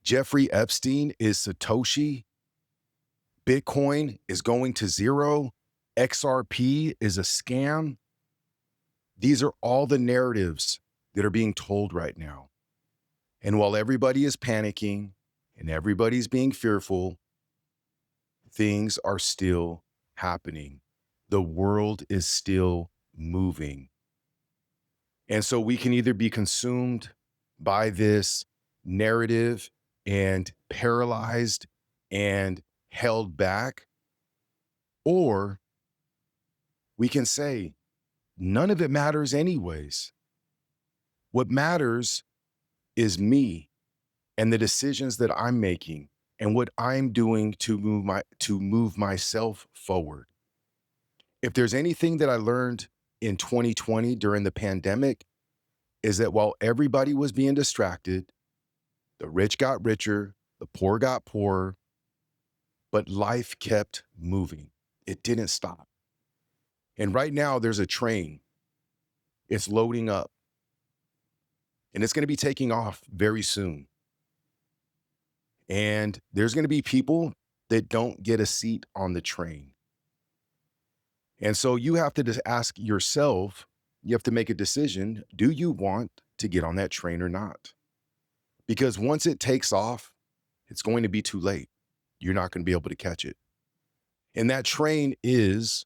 Jeffrey Epstein is Satoshi, Bitcoin is going to zero, XRP is a scam. These are all the narratives that are being told right now. And while everybody is panicking and everybody's being fearful, things are still happening. The world is still moving. And so we can either be consumed by this narrative and paralyzed and held back, or we can say, none of it matters anyways. What matters is me and the decisions that I'm making and what I'm doing to move myself forward. If there's anything that I learned in 2020 during the pandemic, is that while everybody was being distracted, the rich got richer, the poor got poorer, but life kept moving. It didn't stop. And right now there's a train. It's loading up and it's going to be taking off very soon. And there's going to be people that don't get a seat on the train. And so you have to just ask yourself, you have to make a decision. Do you want to get on that train or not? Because once it takes off, it's going to be too late. You're not going to be able to catch it. And that train is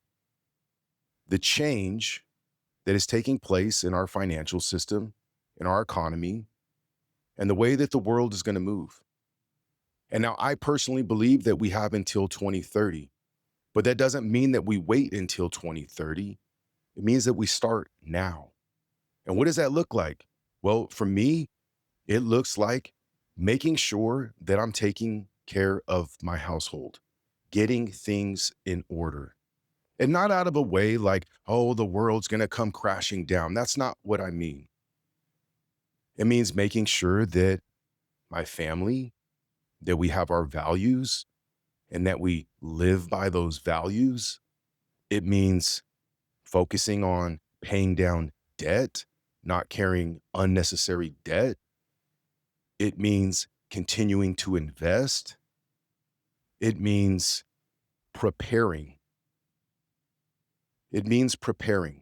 the change that is taking place in our financial system, in our economy, and the way that the world is going to move. And now I personally believe that we have until 2030, but that doesn't mean that we wait until 2030. It means that we start now. And what does that look like? Well, for me, it looks like making sure that I'm taking care of my household, getting things in order. And not out of a way like, oh, the world's going to come crashing down. That's not what I mean. It means making sure that my family, that we have our values and that we live by those values. It means focusing on paying down debt, not carrying unnecessary debt. It means continuing to invest. It means preparing. It means preparing.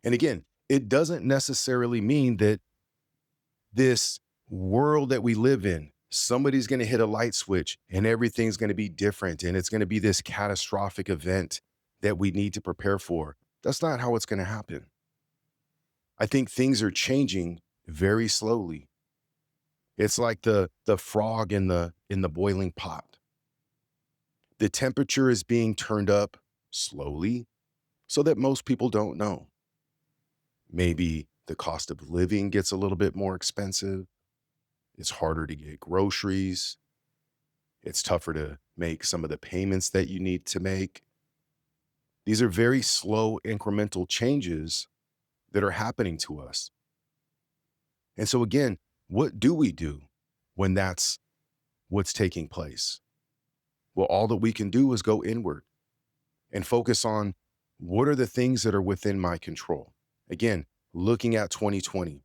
And again, it doesn't necessarily mean that this world that we live in, somebody's going to hit a light switch and everything's going to be different and it's going to be this catastrophic event that we need to prepare for. That's not how it's going to happen. I think things are changing very slowly. It's like the frog in the boiling pot. The temperature is being turned up slowly so that most people don't know. Maybe the cost of living gets a little bit more expensive. It's harder to get groceries. It's tougher to make some of the payments that you need to make. These are very slow incremental changes that are happening to us. And so again, what do we do when that's what's taking place? Well, all that we can do is go inward and focus on what are the things that are within my control. Again, looking at 2020,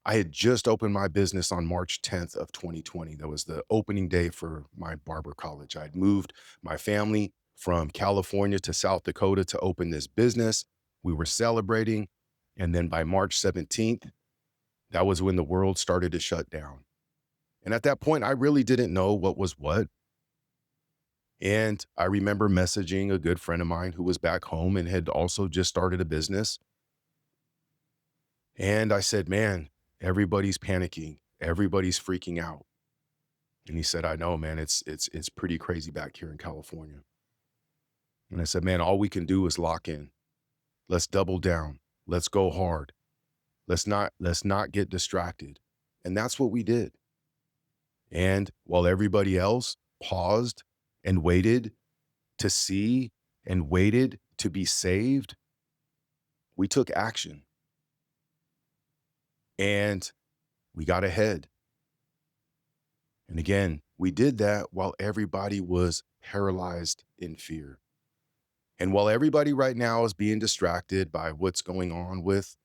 I had just opened my business on March 10th of 2020. That was the opening day for my barber college. I'd moved my family from California to South Dakota to open this business. We were celebrating. And then by March 17th, that was when the world started to shut down. And at that point, I really didn't know what was what. And I remember messaging a good friend of mine who was back home and had also just started a business. And I said, man, everybody's panicking. Everybody's freaking out. And he said, I know, man, it's pretty crazy back here in California. And I said, man, all we can do is lock in. Let's double down. Let's go hard. Let's not get distracted. And that's what we did. And while everybody else paused and waited to see and waited to be saved, we took action. And we got ahead. And again, we did that while everybody was paralyzed in fear. And while everybody right now is being distracted by what's going on with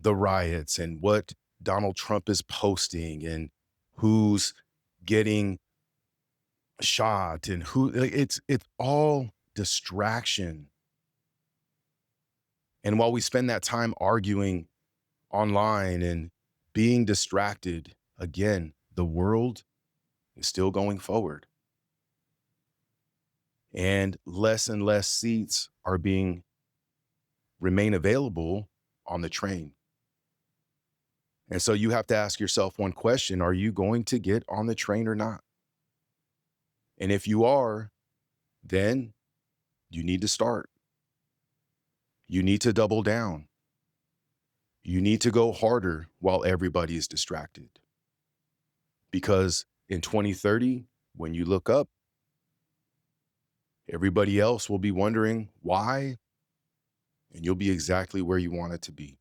the riots and what Donald Trump is posting and who's getting shot, and who, like, it's all distraction. And while we spend that time arguing online and being distracted, again, the world is still going forward. And less seats are being remain available on the train. And so you have to ask yourself one question: are you going to get on the train or not? And if you are, then you need to start. You need to double down. You need to go harder while everybody is distracted. Because in 2030, when you look up, everybody else will be wondering why, and you'll be exactly where you want it to be.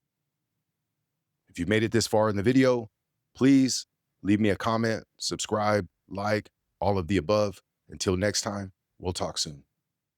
If you've made it this far in the video, please leave me a comment, subscribe, like, all of the above. Until next time, we'll talk soon.